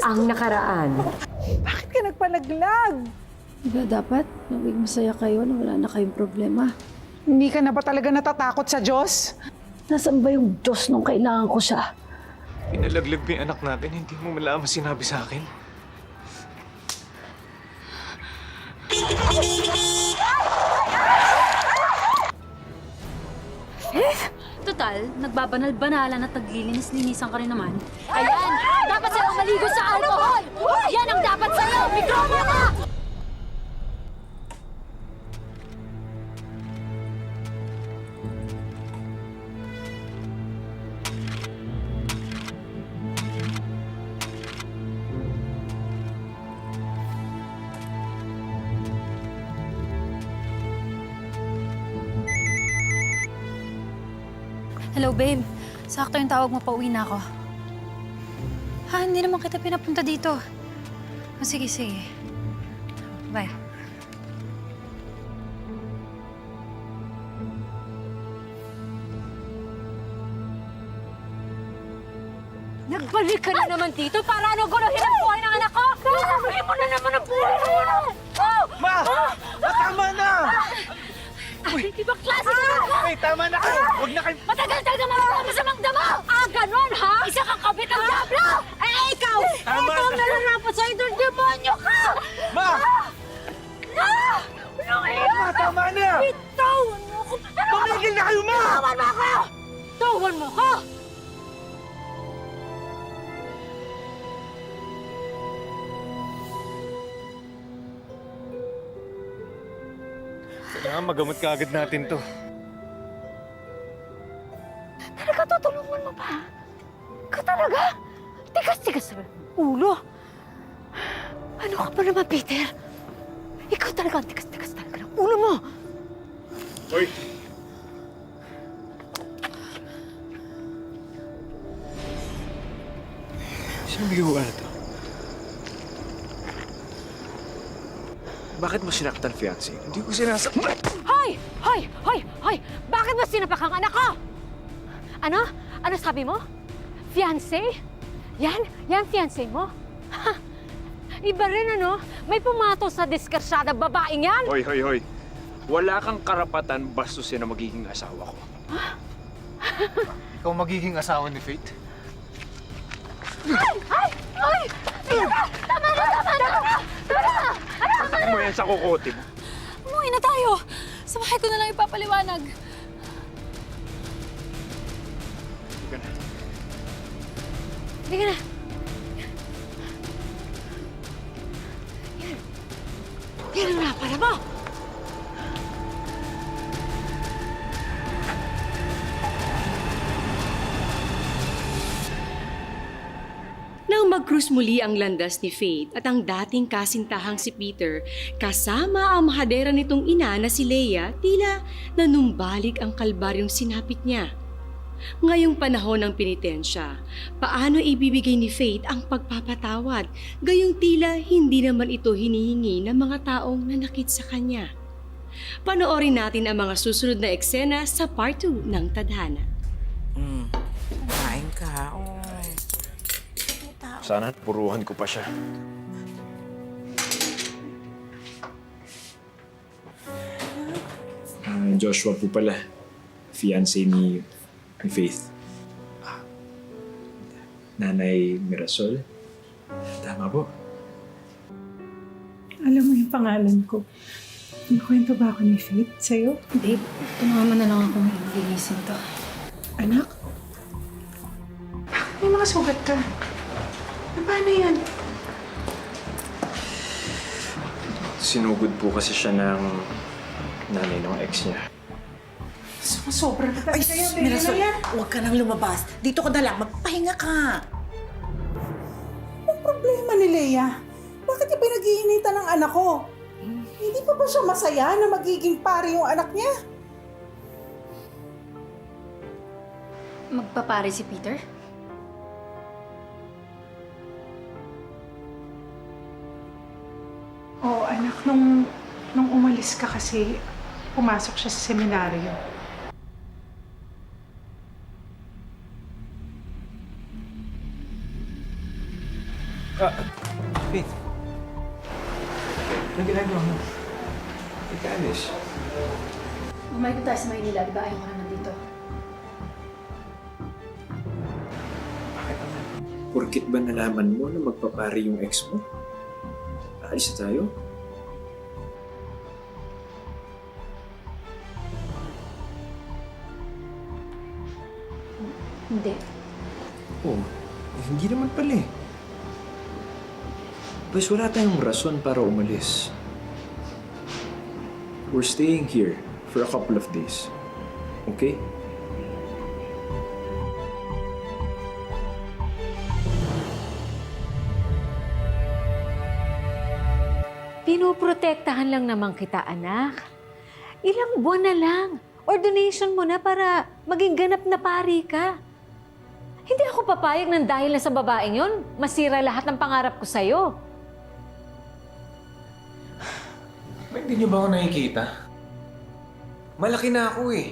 ang nakaraan. Bakit ka nagpalaglag? Diba dapat maging masaya kayo na wala na kayong problema? Hindi ka na ba talaga natatakot sa Diyos? Nasaan ba yung Diyos nung kailangan ko siya? Pinalaglag mo yung anak natin, hindi mo malaman sinabi sa akin. Total, nagbabanal-banalan at naglilinis-linisan ka rin naman. Ayan! Dapat sa'yo maligo sa alcohol! Yan ang dapat sa'yo! Mikrobyo ka! Hello, babe. Sakto yung tawag mo, pauwi na ako. Ha, hindi naman kita pinapunta dito. O, sige, sige. Bye. Nagbalik ka na naman dito para ano guluhin ang buhay ng anak ko? Guluhin mo na naman ang buhay ng anak ko! Ma! Tama na! Ay, ibang klase ka na! Ay, tama na kayo! Huwag na kayo... Matagal-tagal na mga masamang dama! Ganon, ha? Isa kang kabit ng diablo! Ikaw! Tama Ikaw na. nararapat sa'yo ng demonyo ka! Ma! Ma, tama na! Bitawan mo ako! Tumigil na kayo, ma! Tawan mo ako! Tawan mo ko! Kailangan magamot ka agad natin to. Talaga tutulungan mo pa? Ka talaga? Tigas-tigas naman ang ulo. Ano ka pa naman, Peter? Ikaw talaga ang tigas-tigas talaga ng ulo mo. Hoy! Sino bigyan na to? Bakit mo sinaktan, fiancé? Hindi ko sinasaktan. Hoy! Hoy! Hoy! Hoy! Bakit mo sinapak ang anak ko? Ano? Ano sabi mo? Fiancé? Yan? Yan fiancé mo? Ha! Iba rin ano? May pumato sa diskarsyada babaeng yan! Hoy, hoy, hoy. Wala kang karapatan bastusin na magiging asawa ko. Ikaw magiging asawa ni Faith? Ay! Ay! Ay! Tama na! Tama na! Tama na! Tatak mo yan sa kukote mo. Umuwi na tayo! Sa bahay ko na lang ipapaliwanag. Hindi ka na. Hindi ka na. Yan ang napala mo! Nang mag-cruise muli ang landas ni Faith at ang dating kasintahang si Peter, kasama ang mahadera nitong ina na si Leia, tila nanumbalik ang kalbaryong sinapit niya. Ngayong panahon ng penitensya, paano ibibigay ni Faith ang pagpapatawad, gayong tila hindi naman ito hinihingi ng mga taong nanakit sa kanya? Panoorin natin ang mga susunod na eksena sa part 2 ng Tadhana. Kumain ka, Sana puruhan ko pa siya. Joshua po pala, fiancé ni Faith. Nanay Mirasol. Tama po. Alam mo yung pangalan ko. May kwento ba ako ni Faith sa'yo? Babe, tulungan mo na lang akong linisin to. Anak? May mga sugat ka. Paano yan? Sinugod po kasi siya ng nanay ng ex niya. Sumasobra na Ay, talaga yan. Mirasol, yan. huwag ka nang lumabas. Dito ka na lang, magpahinga ka. Ang problema ni Leia, bakit niya pinag-iinitan ng anak ko? Hindi pa ba siya masaya na magiging pare yung anak niya? Magpapare si Peter? Oo, anak. Nung umalis ka kasi, pumasok siya sa seminaryo. Faith. Anong ginagawa mo? Ika, Alice. Bumalik tayo sa Maynila, di ba? Ayaw ko naman dito. Porkit ba nalaman mo na magpapari yung ex mo? Aalis na tayo? Hindi. Oo. Hindi naman pala eh. Pues wala tayong rason para umalis. We're staying here for a couple of days. Okay? Pinoprotektahan lang naman kita, anak. Ilang buwan na lang. Or donation mo na para maging ganap na pari ka. Hindi ako papayag ng dahil na sa babaeng yon, masira lahat ng pangarap ko sa'yo. Ba't hindi niyo ba ako nakikita? Malaki na ako eh.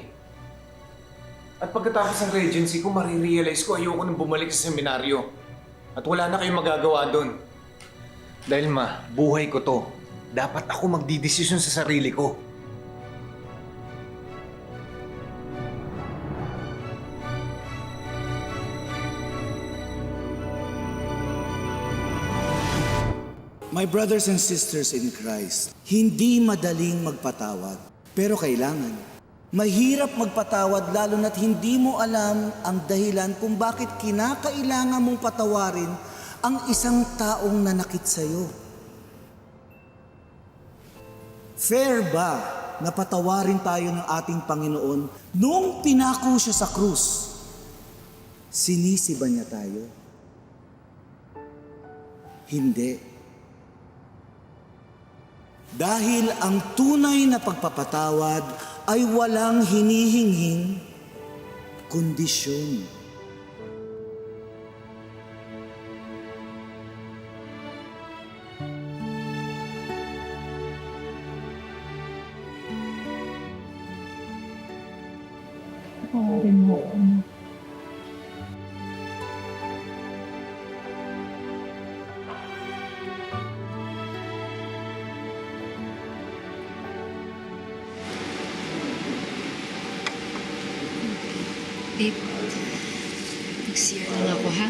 At pagkatapos ng regency ko, marirealize ko ayoko nang bumalik sa seminaryo. At wala na kayong magagawa doon. Dahil ma, buhay ko to. Dapat ako magdidesisyon sa sarili ko. My brothers and sisters in Christ, hindi madaling magpatawad. Pero kailangan. Mahirap magpatawad lalo na't hindi mo alam ang dahilan kung bakit kinakailangan mong patawarin ang isang taong nanakit sa'yo. Fair ba na patawarin tayo ng ating Panginoon noong pinako siya sa krus? Sinisi ba niya tayo? Hindi. Dahil ang tunay na pagpapatawad ay walang hinihinging kondisyon. Patawarin mo ako. Babe, mag-CR lang ako, ha?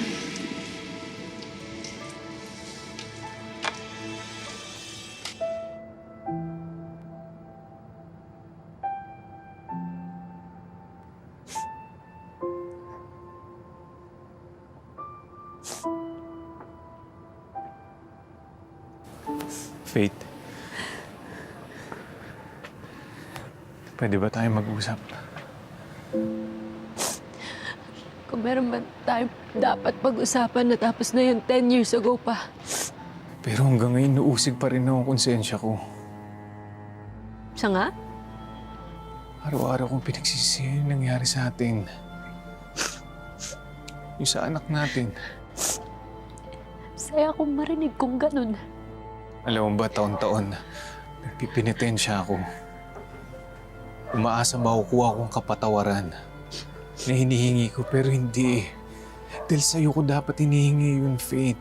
Faith. Pwede ba tayo mag-usap? Kung meron ba tayo dapat pag-usapan na tapos na yun 10 years ago pa. Pero hanggang ngayon, nausig pa rin ang konsensya ko. Siya nga? Araw-araw kong pinagsisisi yung nangyari sa atin. Yung sa anak natin. Saya akong marinig kung ganun. Alam mo ba, taon-taon, nagpipinitensya ako. Umaasa makukuha kong kapatawaran na hinihingi ko, pero hindi. Dahil sa'yo ko dapat hinihingi yun, Faith.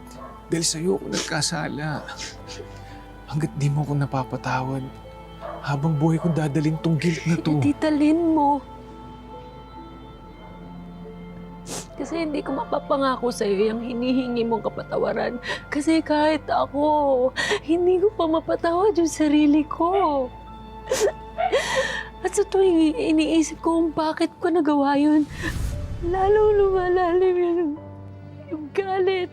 Dahil sa'yo ko nagkasala. Hanggat di mo ako napapatawad, habang buhay ko dadalhin tong guilt na to. Titalin mo. Kasi hindi ko mapapangako sa'yo yung hinihingi mong kapatawaran. Kasi kahit ako, hindi ko pa mapatawad yung sarili ko. At sa tuwing iniisip ko kung bakit ko nagawa yun, lalong lumalalim yung galit.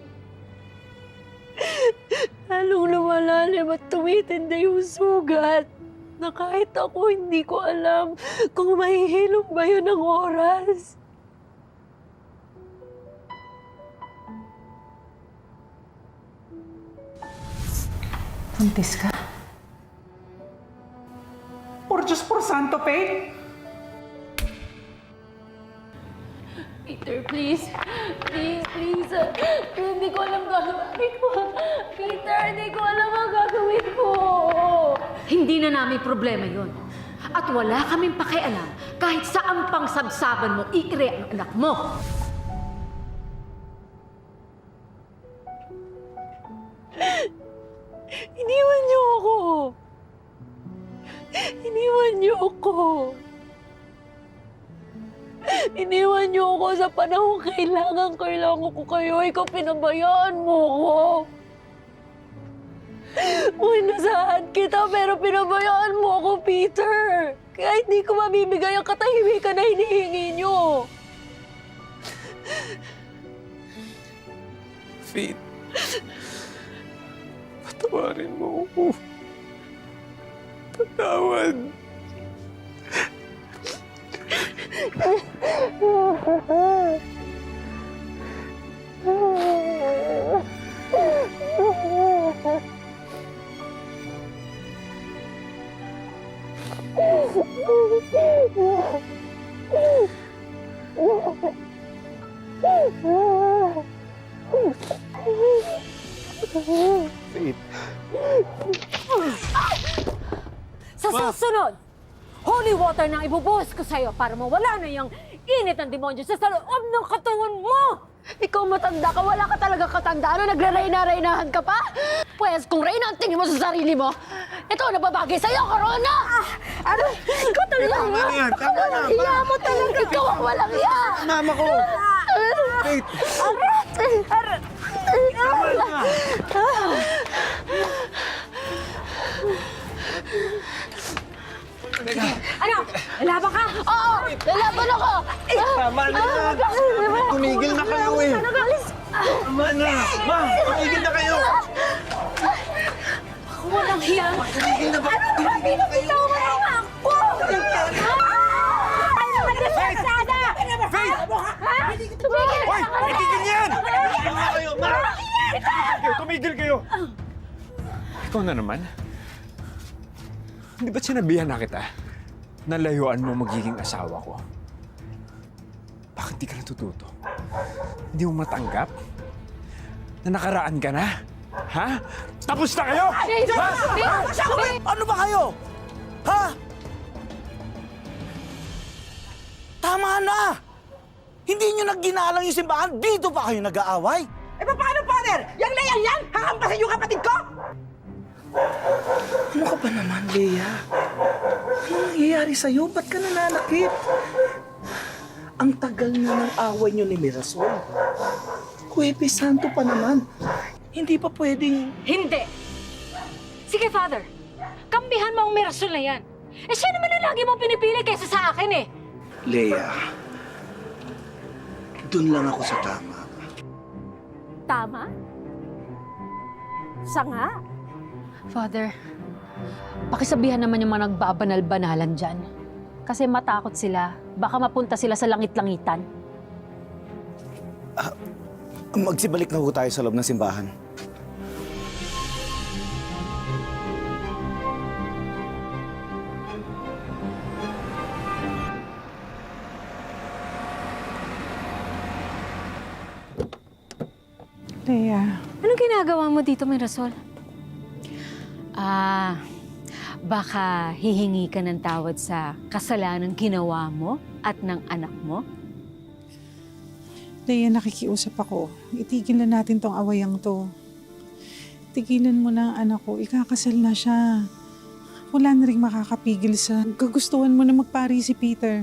Lalong lumalalim at tumitindi yung sugat na kahit ako hindi ko alam kung mahihilom ba yun ng oras. Buntis ka? Por Diyos, por Santo, Faith! Peter, please. Please, please. Hindi ko alam gagawin ko. Peter, hindi ko alam ang gagawin ko. Hindi na namin problema yon. At wala kaming pakialam kahit saan pang sabsaban mo ikre ang anak mo. ko. Iniwan niyo ako sa panahon kailangan ko kayo. Ikaw pinabayaan mo ko. Minasahan kita pero pinabayaan mo ako, Peter. Kaya hindi ko mabibigay ang katahimikan na hinihingi niyo. Faith, patawarin mo ako. Patawad. Faith. Sa susunod, holy water na ibubuhos ko sa'yo para mawala na yung init ng demonyo sa loob ng katawan mo! Ikaw matanda ka, wala ka talaga katandaan na nagre-reyna-reynahan ka pa? Pwes, kung reyna ang tingin mo sa sarili mo, ito ang nababagay sa'yo, Corona! Ano? Ikaw talaga! Tama na yan! Tama na! Hiya mo talaga! Ikaw ang walang hiya! Mama ko! Faith! Tama na! Ano? Lalaban ka? Oo! Lalaban ako! Tama na yan! Tumigil na kayo eh! Tama na! Ma! Tumigil na kayo! Walang hiya! Tumigil na ba? Tumigil na kayo! Ako! Ano naman ang sasada? Faith! Tumigil! Hoy! Itigil yan! Tumigil na kayo! Ma! Tumigil kayo! Ikaw na naman. Hindi ba't sinabihan na kita na layuan mo magiging asawa ko? Bakit di ka natututo? Hindi mo matanggap? Na nakaraan ka na? Ha? Tapos na kayo? Ano ba kayo? Ha? Tama na! Hindi nyo nagginalang yung simbahan, dito pa kayo nag-aaway? Eh, paano, Father? Yang Leia yan? Hakampasin yung kapatid ko? Ano ka ba naman, Leia? Ano nangyayari sa'yo? Ba't ka nananakit? Ang tagal na ng away nyo ni Mirasol. Huwebes Santo pa naman. Hindi pa pwedeng... Hindi! Sige, Father. Kampihan mo ang Mirasol na yan. Eh, siya naman na lagi mong pinipili kaysa sa akin eh. Leia, dun lang ako sa tama. Tama? Sanga? Father, pakisabihan naman yung mga nagbabanal-banalan dyan. Kasi matakot sila. Baka mapunta sila sa langit-langitan. Magsibalik na ho tayo sa loob ng simbahan. Leia, Anong ginagawa mo dito, Mirasol? Baka hihingi ka ng tawad sa kasalanan ginawa mo at ng anak mo? Leia, nakikiusap ako. Itigil na natin tong awayang to. Tigilan mo na ang anak ko. Ikakasal na siya. Wala na rin makakapigil sa kagustuhan mo na magpari si Peter.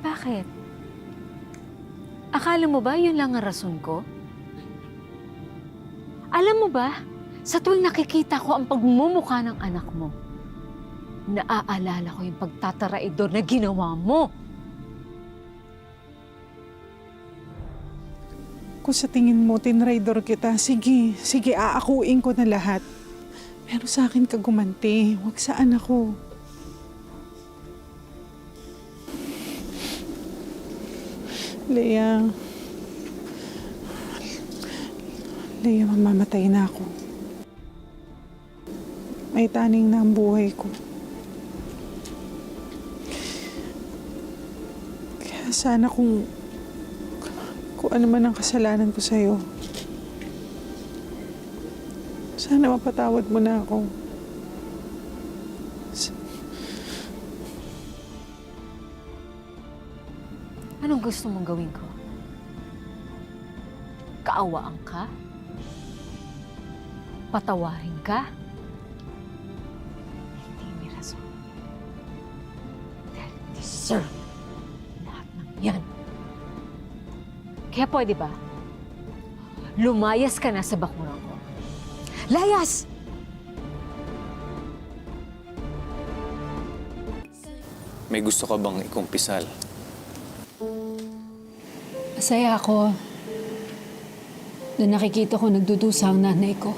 Bakit? Akala mo ba yun lang ang rason ko? Alam mo ba, sa tuwing nakikita ko ang pagmumukha ng anak mo, naaalala ko yung pagtataraidor na ginawa mo. Kung sa tingin mo, tinraidor kita, sige, aakuin ko na lahat. Pero sa akin ka gumanti, huwag sa anak ko. Leia, mamamatay na ako. May taning na ang buhay ko. Kaya sana kung ano man ang kasalanan ko sa'yo, sana mapatawad mo na ako. Anong gusto mong gawin ko? Kaawaan ka? Patawarin ka? Hindi, Mirasol. answer. Lahat ng yan. Kaya pwede ba? Lumayas ka na sa bakuran ko. Layas! May gusto ka bang ikumpisal? Masaya ako na nakikita ko nagdudusa ang nanay ko.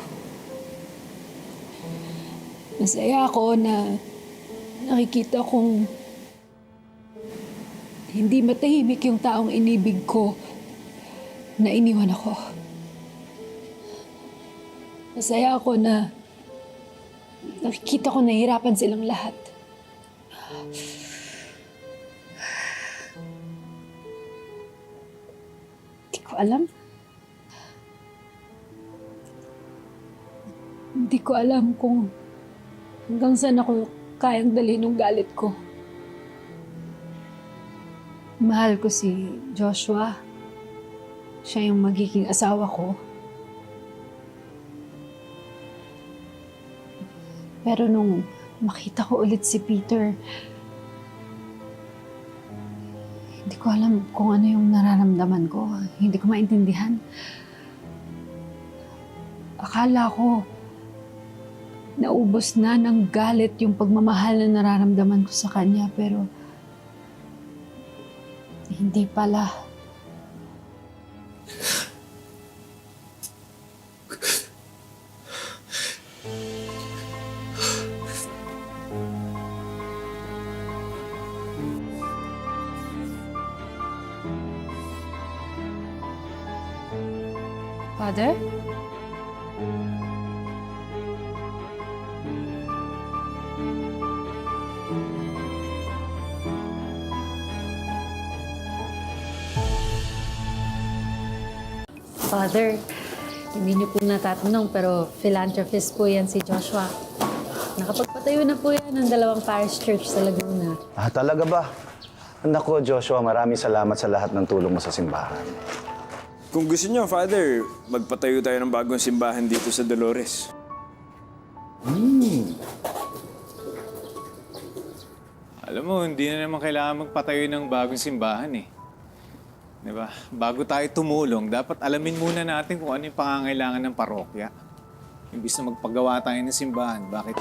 Masaya ako na nakikita kong hindi matahimik yung taong inibig ko na iniwan ako. Masaya ako na nakikita ko nahihirapan silang lahat. Hindi ko alam kung hanggang saan ako kayang dalhin ng galit ko. Mahal ko si Joshua. Siya yung magiging asawa ko. Pero nung makita ko ulit si Peter, hindi ko alam kung ano yung nararamdaman ko. Hindi ko maintindihan. Akala ko naubos na ng galit yung pagmamahal na nararamdaman ko sa kanya, pero hindi pala. Father? Father, hindi niyo po natatanong pero philanthropist po yan si Joshua. Nakapagpatayo na po yan ng 2 parish church sa Laguna. Ah, talaga ba? Anak ko, Joshua, maraming salamat sa lahat ng tulong mo sa simbahan. Kung gusto niyo, Father, magpatayo tayo ng bagong simbahan dito sa Dolores. Alam mo, hindi na naman kailangan magpatayo ng bagong simbahan eh. Diba? Bago tayo tumulong, dapat alamin muna natin kung ano yung pangangailangan ng parokya. Imbis na magpagawa tayo ng simbahan, bakit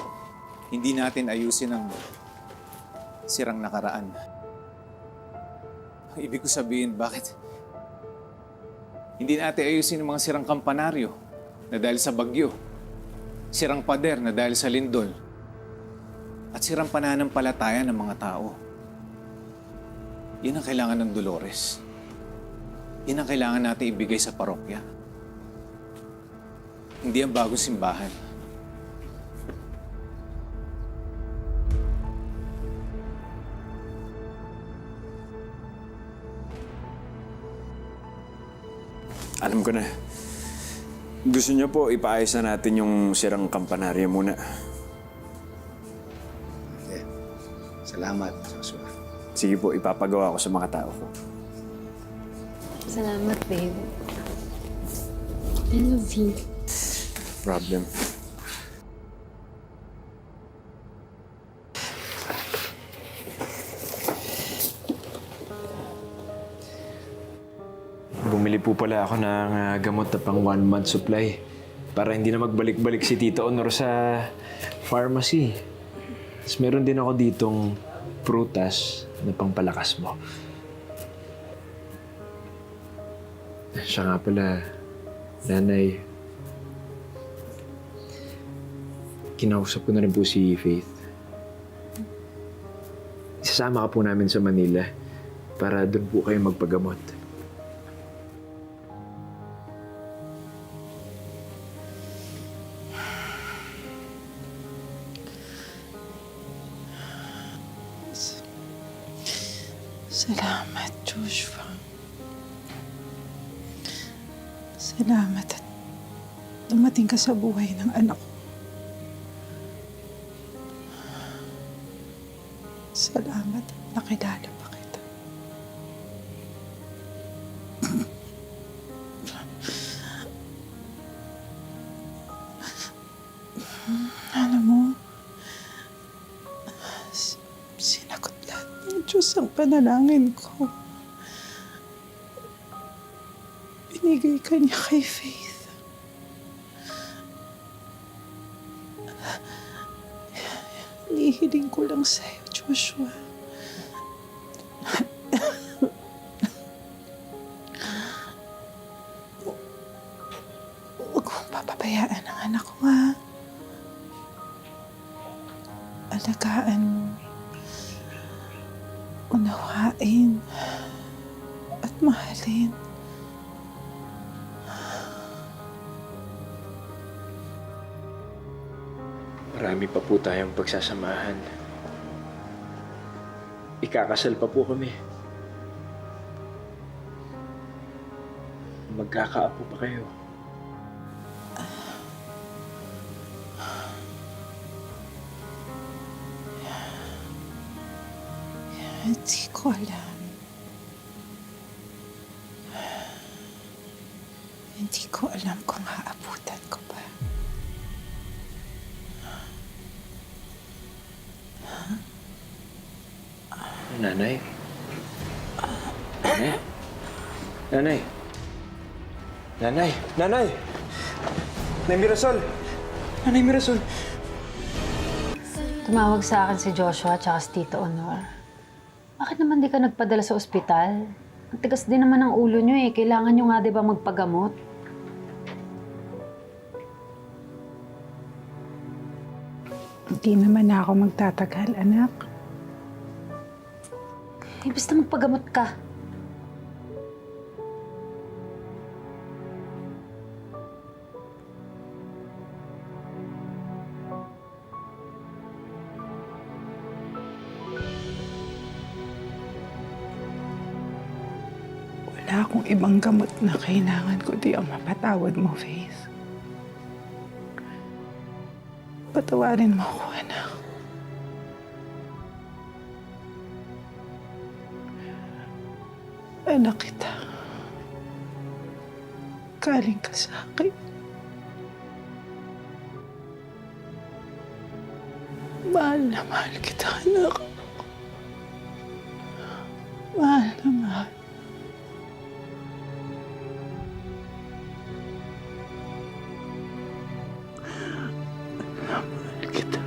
hindi natin ayusin ang sirang nakaraan? Ibig ko sabihin, bakit hindi natin ayusin ang mga sirang kampanaryo na dahil sa bagyo, sirang pader na dahil sa lindol, at sirang pananampalataya ng mga tao? Yan ang kailangan ng Dolores. Yan ang kailangan natin ibigay sa parokya. Hindi ang bagong simbahan. Alam ko na. Gusto niyo po, ipaayos na natin yung sirang kampanarya muna. Okay. Salamat, Joshua. Sige po, ipapagawa ko sa mga tao ko. Salamat, babe. I love you. Problem. Bumili po pala ako ng gamot na pang 1 month supply para hindi na magbalik-balik si Tito Honor sa pharmacy. Tapos meron din ako ditong prutas na pangpalakas mo. Siya nga pala, Nanay, kinausap ko na rin po si Faith. Isasama ka po namin sa Manila para doon po kayo magpagamot. Salamat, Joshua. Salamat at dumating ka sa buhay ng anak ko. Salamat at nakilala pa kita. Alam mo, sinagot lahat ng Diyos Diyos ang panalangin ko. Binigay ka niya kay Faith. Hihiling ko lang sa'yo, Joshua. Huwag mong papabayaan ang anak ko, ha? Alagaan mo. Unawain. At mahalin. Marami pa po tayong pagsasamahan. Ikakasal pa po kami. Magkakaapo pa kayo. Hindi ko alam. Hindi ko alam kung haabutan ko pa. Nanay? Nanay? Nanay? Nanay? Nanay! Nanay Mirasol! Nanay Mirasol! Tumawag sa akin si Joshua at si Tito Honor. Bakit naman di ka nagpadala sa ospital? Ang tigas din naman ang ulo nyo eh. Kailangan nyo nga di ba magpagamot? Hindi naman ako magtatagal, anak. Eh, basta magpagamot ka. Wala akong ibang gamot na kailangan ko di ang mapatawad mo, Faith. Patawarin mo ako, anak. Anak kita. Galing ka sa akin. Mahal na mahal kita, anak. Mahal na mahal. Mahal kita.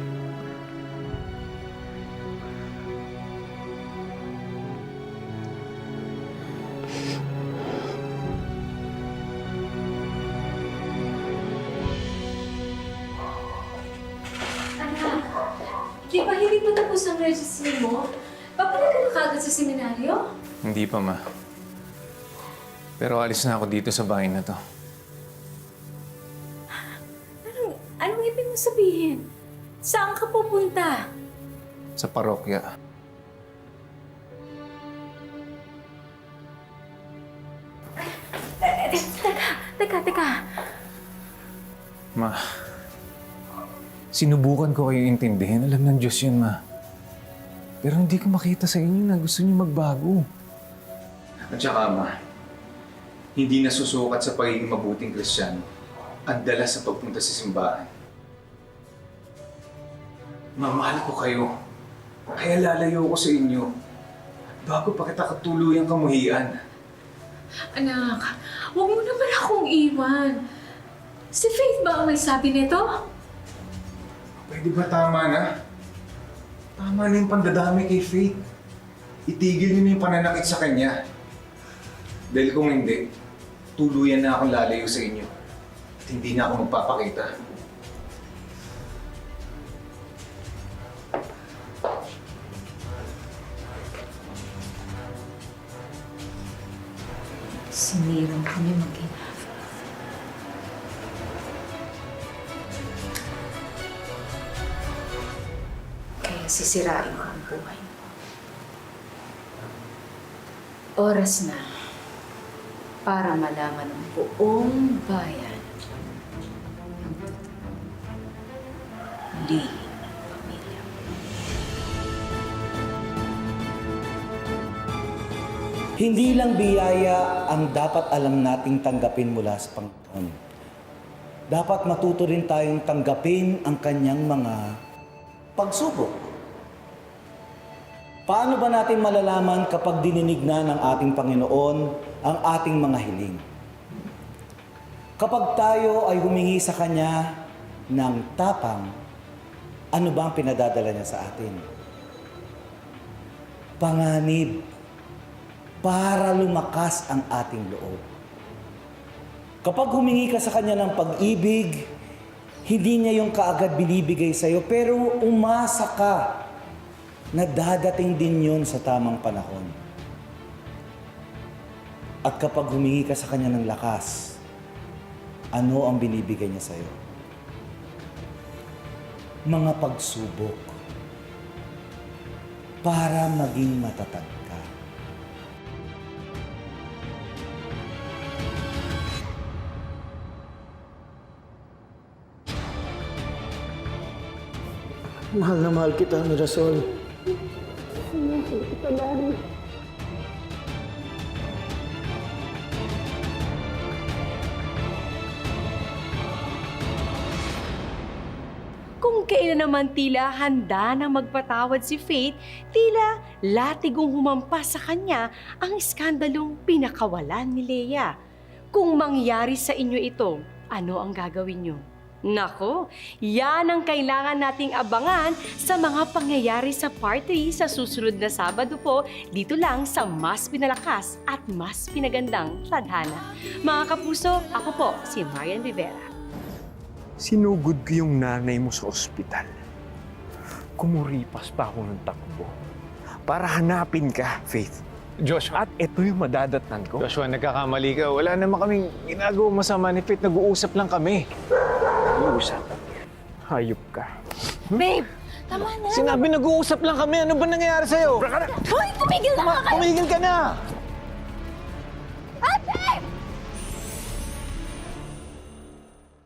Di ba hindi pa tapos ang registry mo? Babalik ka na kagad sa seminaryo? Hindi pa, Ma. Pero alis na ako dito sa bahay na to. Anong ibig mo sabihin? Saan ka pupunta? Sa parokya. Teka. Ma, sinubukan ko kayo intindihin. Alam ng Diyos yun, Ma. Pero hindi ko makita sa inyo na gusto niyo magbago. At saka, Ma, hindi nasusukat sa pagiging mabuting Kristiyano ang dala sa pagpunta sa simbahan. Mamahal ko kayo. Kaya lalayo ko sa inyo bago pa kita katuluyang kamuhian. Anak, huwag mo naman akong iwan. Si Faith ba ang may sabi nito? Pwede ba tama na? Tama na yung pandadami kay Faith. Itigil niyo na yung pananakit sa kanya. Dahil kung hindi, tuluyan na akong lalayo sa inyo. At hindi na ako magpapakita. Sinirang kami mag-ina. Kaya sisirain ko ang buhay mo. Oras na para malaman ng buong bayan ang totoo. Lihim ng pamilya mo. Hindi lang biyaya ang dapat alam nating tanggapin mula sa Panginoon. Dapat matuto rin tayong tanggapin ang kanyang mga pagsubok. Paano ba natin malalaman kapag dininig na ng ating Panginoon ang ating mga hiling? Kapag tayo ay humingi sa Kanya ng tapang, ano ba ang pinadadala niya sa atin? Panganib para lumakas ang ating loob. Kapag humingi ka sa Kanya ng pag-ibig, hindi niya yung kaagad binibigay sa'yo, pero umasa ka na dadating din yun sa tamang panahon. At kapag humingi ka sa Kanya ng lakas, ano ang binibigay niya sa'yo? Mga pagsubok para maging matatag ka. Mahal na mahal kita, Mirasol. Kung kailan naman tila handa nang magpatawad si Faith, tila latigong humampas sa kanya ang iskandalong pinakawalan ni Leia. Kung mangyari sa inyo ito, ano ang gagawin nyo? Nako, yan ang kailangan nating abangan sa mga pangyayari sa Part 3 sa susunod na Sabado po, dito lang sa mas pinalakas at mas pinagandang tadhana. Mga kapuso, ako po si Marian Rivera. Sinugod ko yung nanay mo sa ospital. Kumuripas pa ako ng takbo para hanapin ka, Faith. Joshua. At ito yung madadatnan ko. Joshua, nagkakamali ka. Wala naman kaming ginagawa masama ni Faith. Nag-uusap lang kami. Nag-uusap. Hayop ka. Babe, tama na. Sinabi nag-uusap lang kami. Ano ba nangyayari sa'yo? Hoy, tumigil na nga kayo! Tumigil ka na!